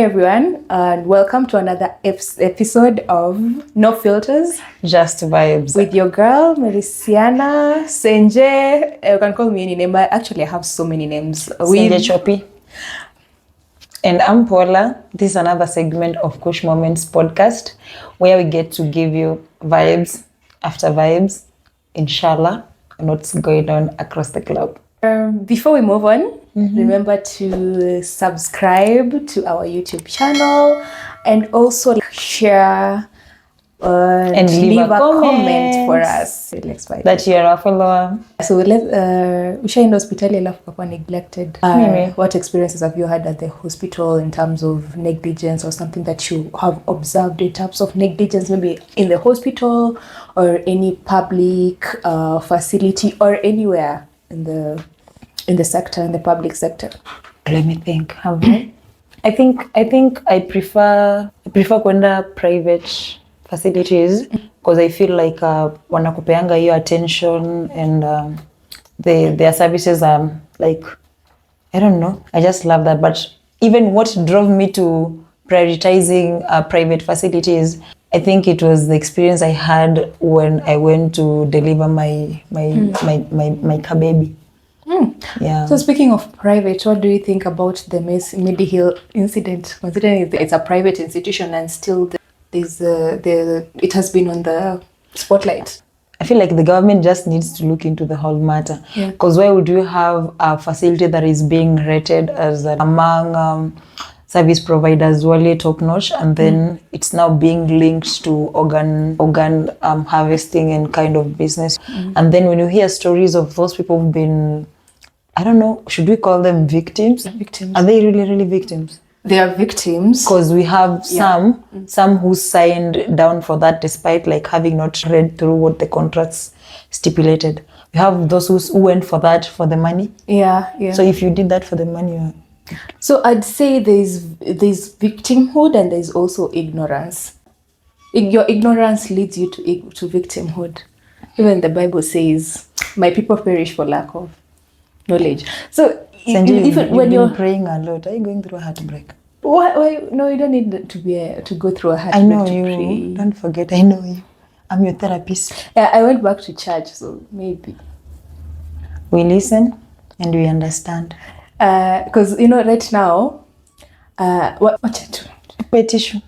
everyone, and welcome to another episode of No Filters. Just Vibes. With your girl, Melisiana, Senje. You can call me any name, but actually I have so many names. Senje Choppy. And I'm Paula. This is another segment of Kush Moments podcast where we get to give you vibes after vibes, inshallah, and what's going on across the globe. Before we move on, remember to subscribe to our YouTube channel and also share and leave a comment for us. That you're a follower. So usha in hospitali alafu kwa neglected. What experiences have you had at the hospital in terms of negligence, or something that you have observed in terms of negligence, maybe in the hospital or any public facility or anywhere in the sector, in the public sector? Let me think. I think I prefer kwenda private facilities because I feel like wanakupeanga hiyo attention and their services are like, I don't know, I just love that. But even what drove me to prioritizing private facilities, I think it was the experience I had when I went to deliver my car baby. Yeah. So speaking of private, what do you think about the Medihill incident? Considering it's a private institution and still it has been on the spotlight. I feel like the government just needs to look into the whole matter. Because why would you have a facility that is being rated as among service providers really top notch, and then it's now being linked to organ harvesting and kind of business. And then when you hear stories of those people who've been, I don't know, should we call them victims? Victims. Are they really victims? They are victims. Because we have some who signed down for that despite like having not read through what the contracts stipulated. We have those who went for that for the money. Yeah. So if you did that for the money, so I'd say there's victimhood and there's also ignorance. Your ignorance leads you to victimhood. Even the Bible says, "My people perish for lack of knowledge." So Sanjay, even when you're praying a lot, are you going through a heartbreak? Why? No, you don't need to go through a heartbreak. I know you. Pray. Don't forget, I know you. I'm your therapist. Yeah, I went back to church, so maybe we listen and we understand. Because right now, what tissue.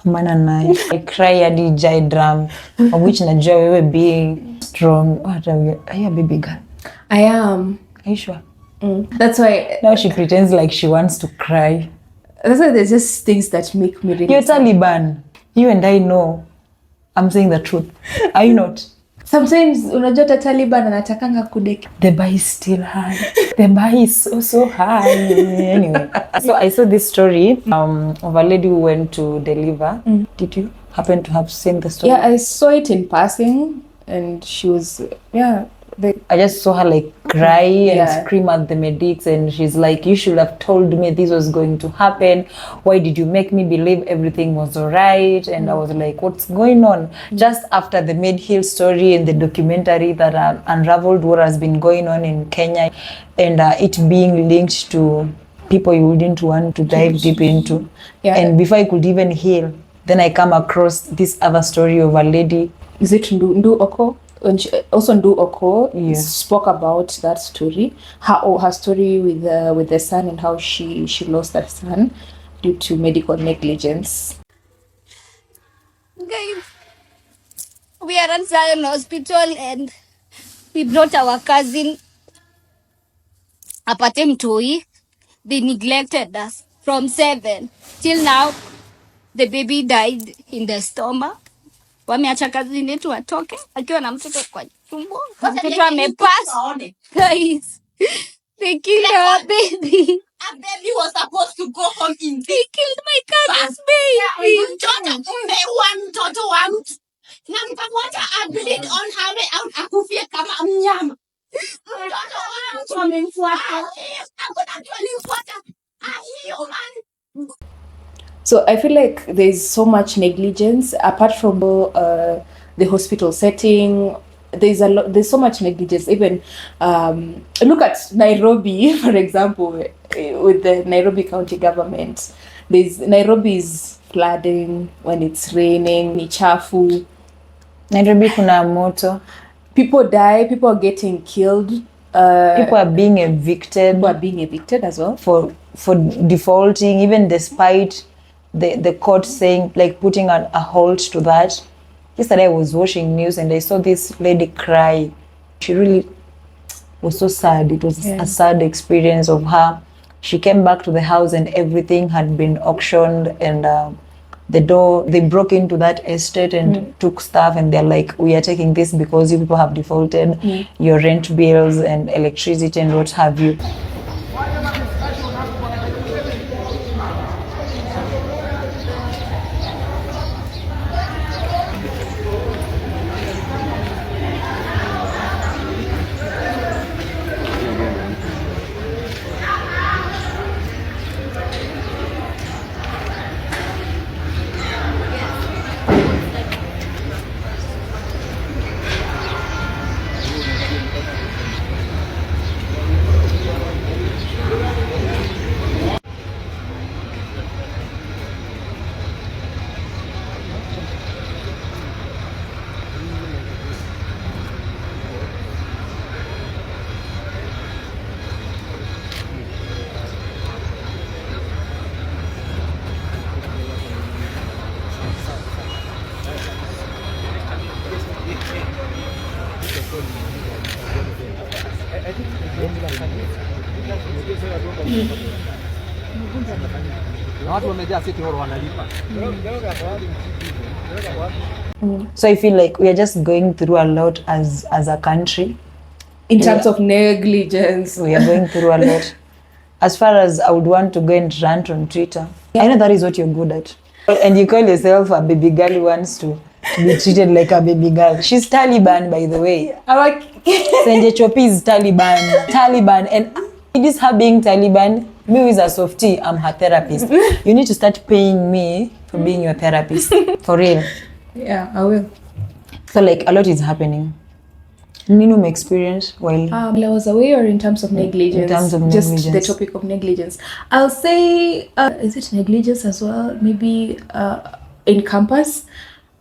Mana nae. I cry hadi jai drum, of which najua wewe being strong. What are you a baby girl? I am. Are you sure? That's why now she pretends like she wants to cry. That's why there's just things that make me really. You're Taliban. You and I know I'm saying the truth. Are you not? Sometimes unajua Taliban anatakanga kudeki. The bar is still high. The bar is so high. Anyway, so I saw this story of a lady who went to deliver. Did you happen to have seen the story? Yeah, I saw it in passing, and she was I just saw her like cry and scream at the medics, and she's like, "You should have told me this was going to happen. Why did you make me believe everything was all right?" And I was like, what's going on? Just after the Medihill story and the documentary that unraveled what has been going on in Kenya, and it being linked to people you wouldn't want to dive deep into. And before I could even heal, then I come across this other story of a lady. Is it Ndu Oko? And also Ndu Oko spoke about that story, her story with the son, and how she lost that son due to medical negligence. Guys, we are at Zion Hospital and we brought our cousin apate mtoi. They neglected us from 7 till now. The baby died in the stomach. Wameacha cousin yetu atoke akiwa na mtoto kwa tumbo. Mtoto amepass. Guys, they killed our baby. Our baby was supposed to go home in. They killed my cousin's baby. Mtoto wa mtu. Na mtamoja bleed on her way out akufia kama mnyama. Mtoto wa mtu amemfuata. Hakuna mtu alimfuata. So I feel like there's so much negligence apart from the hospital setting. There's so much negligence. Even look at Nairobi, for example, with the Nairobi County government. Nairobi is flooding when it's raining, ni chafu. Nairobi kuna moto. People die, people are getting killed. People are being evicted. People are being evicted as well. For defaulting, even despite the court saying, like, putting a halt to that. Yesterday I was watching news and I saw this lady cry. She really was so sad. It was a sad experience of her. She came back to the house and everything had been auctioned, and they broke into that estate and took stuff, and they're like, we are taking this because you people have defaulted your rent bills and electricity and what have you. So I feel like we are just going through a lot as a country. In terms of negligence. We are going through a lot. As far as I would want to go and rant on Twitter, I know that is what you're good at. And you call yourself a baby girl who wants to be treated like a baby girl. She's Taliban, by the way. Senje Chopi is Taliban. And it is her being Taliban. Me who is a softie, I'm her therapist. You need to start paying me for being your therapist. For real. Yeah, I will. So like a lot is happening. Nino experience while I was aware in terms of negligence. In terms of negligence. Just the topic of negligence. I'll say, is it negligence as well? Maybe in campus,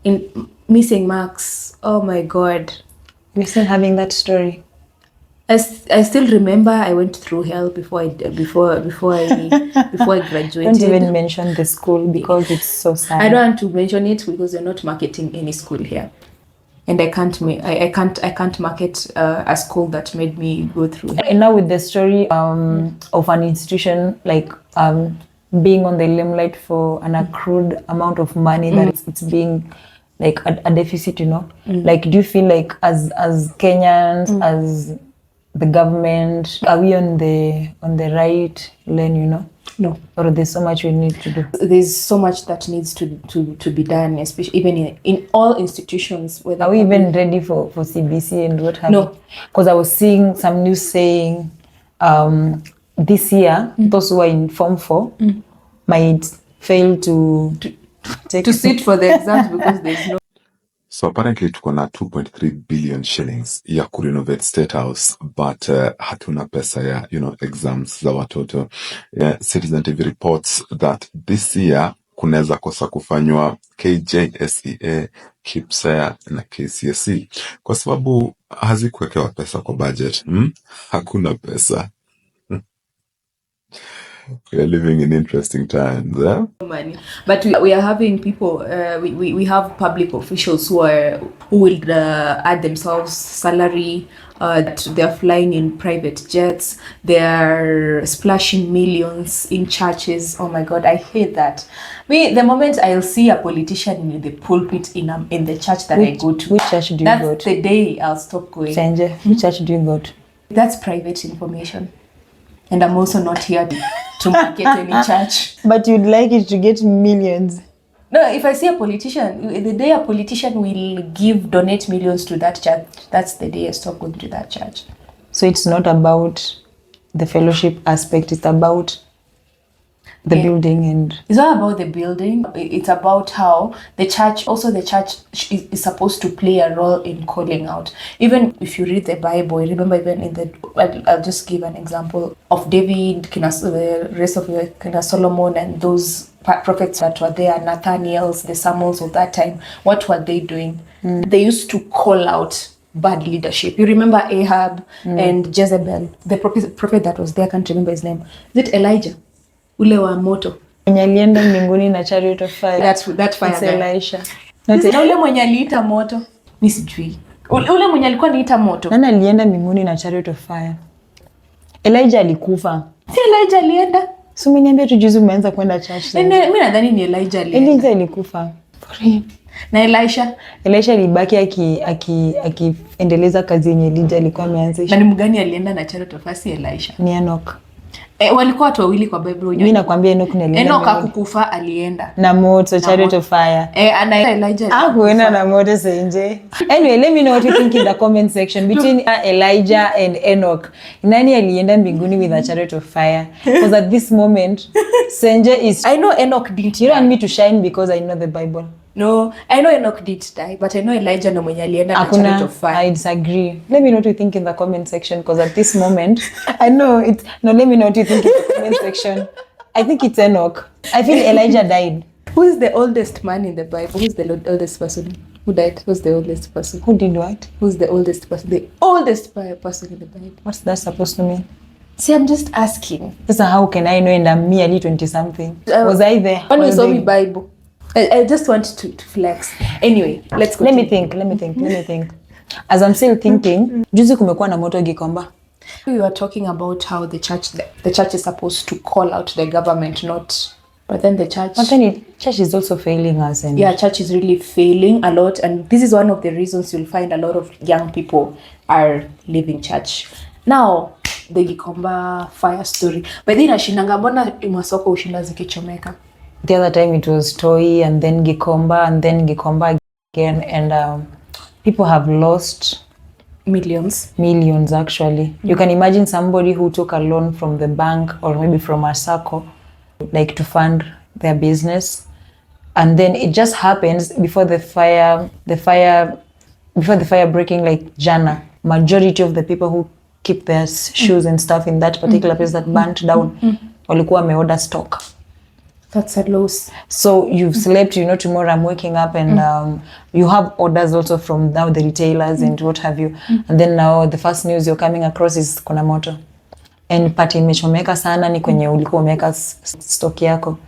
in missing marks. Oh my God. We're still having that story. I still remember I went through hell before I graduated. Don't even mention the school because it's so sad. I don't want to mention it because they're not marketing any school here, and I can't market a school that made me go through hell. And now with the story of an institution like being on the limelight for an accrued amount of money that it's being like a deficit, you know. Like, do you feel like as Kenyans, as the government, are we on the right lane, you know? No. Or there's so much we need to do? There's so much that needs to be done, especially even in all institutions. Are we even ready for CBC and what have you? No. Because I was seeing some news saying this year, those who are in Form 4 might fail to sit for the exams because there's no. So apparently tuko na 2.3 billion shillings ya kurenovate State House, but hatuna pesa ya, exams za watoto. Citizen TV reports that this year kunaweza kosa kufanywa KJSEA, KIPSEA na KCSE kwa sababu hazikuwekewa pesa kwa budget. Hakuna pesa. We are living in interesting times, money, but we are having people. We have public officials who will add themselves salary. That they are flying in private jets. They are splashing millions in churches. Oh my God, I hate that. The moment I'll see a politician in the pulpit in the church that I go to, which church do you go to? That's the day I'll stop going. Senje, which church do you go to? That's private information. And I'm also not here to market any church. But you'd like it to get millions. No, if I see a politician, the day a politician will donate millions to that church, that's the day I stop going to that church. So it's not about the fellowship aspect, it's about the building. And it's not about the building, it's about how the church is supposed to play a role in calling out. Even if you read the Bible, remember even in the, I'll just give an example of David, the rest of the Solomon, and those prophets that were there, Nathaniels, the Samuels of that time. What were they doing? They used to call out bad leadership. You remember Ahab and Jezebel, the prophet that was there, I can't remember his name. Is it Elijah? Ule wa moto. Mwenye alienda mbinguni na chariot of fire. That fire. It's Elisha. Na ule mwenye aliita moto. Mimi sijui. Ule mwenye alikuwa aniita moto. Nani alienda mbinguni na chariot of fire? Elijah alikufa. Si Elijah alienda? So umeniambia tu juzi umeanza kwenda church. Mimi nadhani ni Elijah alienda. Elijah alikufa. Na Elisha alibaki akiendeleza kazi yenye Elijah alikuwa ameanzisha. Na ni mgani alienda na chariot of fire? Si Elisha. Ni Enoch. Walikuwa watu wawili kwa Bible. Mimi nakwambia Enoch ni alienda. Enoch hakukufa, alienda na moto, chariot of fire. Ana Elijah. Hakuenda na moto senje. Anyway, let me know what you think in the comment section between Elijah and Enoch. Nani alienda mbinguni with a chariot of fire? Because at this moment senje is, I know Enoch didn't. You don't want me to shine because I know the Bible. No, I know Enoch did die, but I know Elijah no mwenye alienda na chariot of fire. I disagree. Let me know what you think in the comment section, because at this moment, I know it's... No, let me know what you think in the comment section. I think it's Enoch. I feel Elijah died. Who is the oldest man in the Bible? Who's the oldest person who died? Who's the oldest person? Who did what? Who's the oldest person? The oldest person in the Bible. What's that supposed to mean? See, I'm just asking. So how can I know and I'm merely 20-something? Was I there? When we saw the Bible. I just want to flex. Anyway, let's go. Let me think. As I'm still thinking, juzi kumekuwa na moto Gikomba. We were talking about how the church is supposed to call out the government, not... But then the church... But then church is also failing us. And yeah, church is really failing a lot. And this is one of the reasons you'll find a lot of young people are leaving church. Now, the Gikomba fire story. But then ashinanga mbona imasoko ushinda zikichomeka. The other time it was Toi, and then Gikomba, and then Gikomba again. And people have lost... Millions actually. You can imagine somebody who took a loan from the bank or maybe from a circle, like to fund their business, and then it just happens before the fire breaking, like Jana, majority of the people who keep their shoes and stuff in that particular place that burnt down walikuwa wameorder stock. That's a loss. So you've slept, you know, tomorrow I'm waking up and you have orders also from now the retailers and what have you. And then now the first news you're coming across is kuna moto. And pati imechomeka sana ni kwenye ulikuwa umeka stock yako.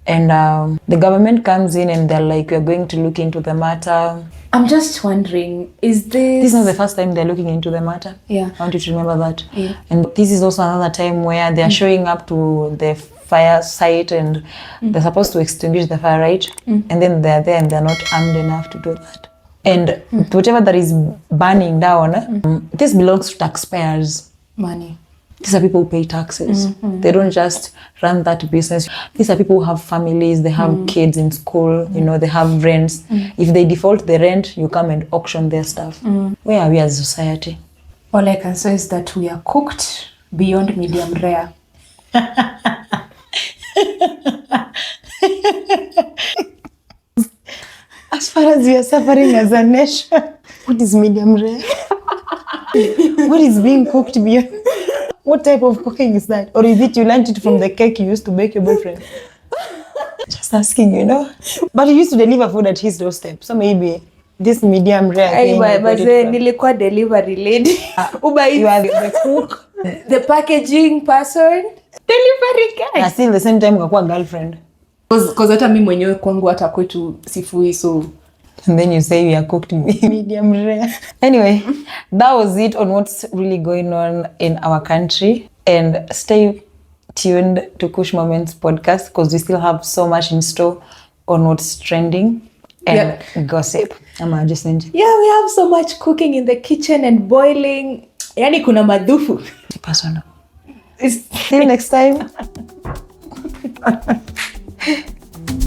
And the government comes in and they're like, we're going to look into the matter. I'm just wondering, is this... This is not the first time they're looking into the matter. Yeah. I want you to remember that. Yeah. And this is also another time where they're showing up to the fire site and they're supposed to extinguish the fire, right? And then they're there and they're not armed enough to do that. And whatever that is burning down, this belongs to taxpayers' money. These are people who pay taxes. They don't just run that business. These are people who have families, they have kids in school, you know, they have rents. If they default the rent, you come and auction their stuff. Where are we as a society? All I can say is that we are cooked beyond medium rare. As far as we are suffering as a nation, what is medium rare? What is being cooked beyond? What type of cooking is that? Or is it you learned it from the cake you used to bake your boyfriend? Just asking, you know. But you used to deliver food at his doorstep. So maybe this medium rare thing. But nilikuwa delivery lady. Uber Eats. You are the cook. The packaging person. Delivery guy. Na still the same time ukakuwa girlfriend. Because hata mimi mwenyewe kwangu hata kwetu sifui, so... And then you say we are cooked medium rare. Anyway, that was it on what's really going on in our country. And stay tuned to Kush Moments podcast because we still have so much in store on what's trending and gossip. I'm adjacent. Yeah, we have so much cooking in the kitchen and boiling. Yani kuna madufu. Personal. See you next time.